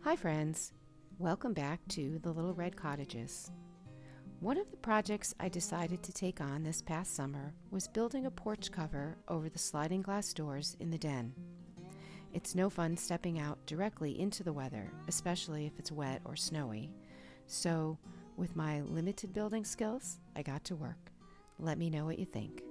Hi friends, welcome back to the Little Red Cottages. One of the projects I decided to take on this past summer was building a porch cover over the sliding glass doors in the den. It's no fun stepping out directly into the weather, especially if it's wet or snowy. So, with my limited building skills, I got to work. Let me know what you think.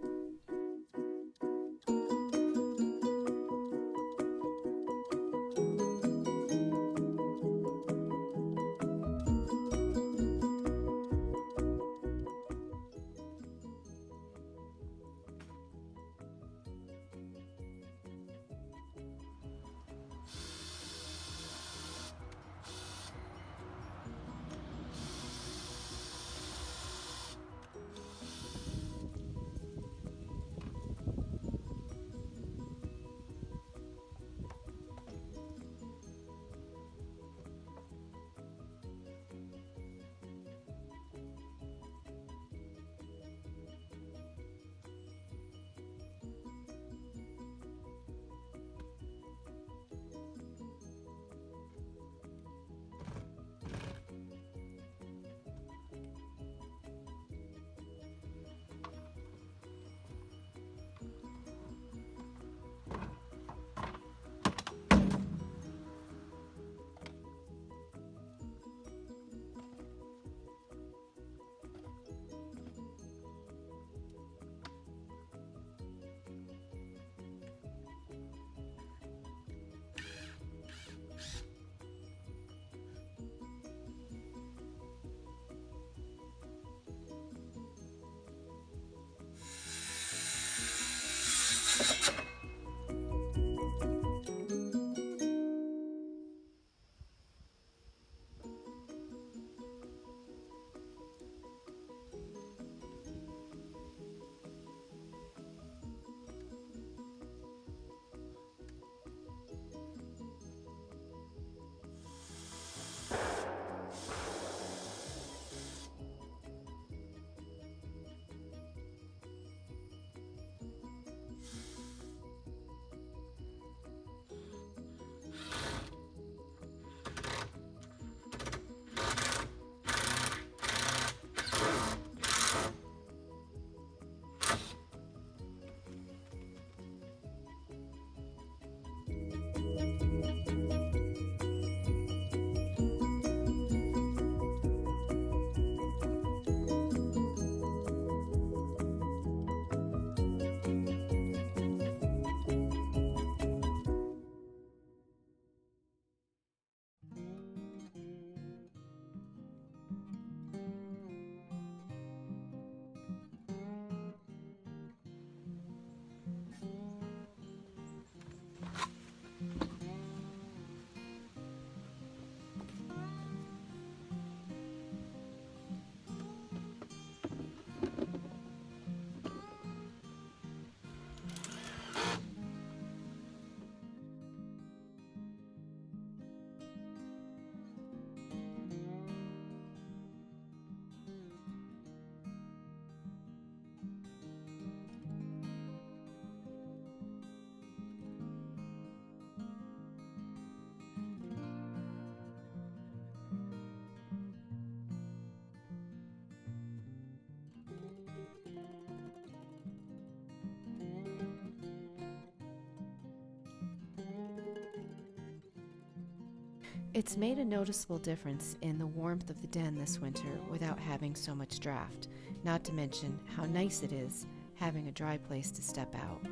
It's made a noticeable difference in the warmth of the den this winter without having so much draft, not to mention how nice it is having a dry place to step out.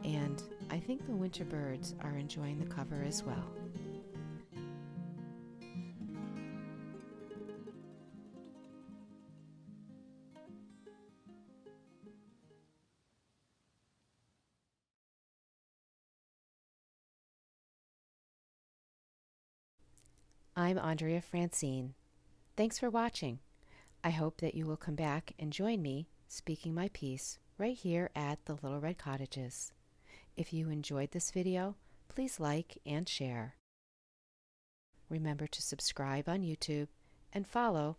And I think the winter birds are enjoying the cover as well. I'm Andrea Francine. Thanks for watching. I hope that you will come back and join me speaking my piece right here at the Little Red Cottages. If you enjoyed this video, please like and share. Remember to subscribe on YouTube and follow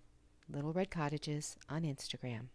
Little Red Cottages on Instagram.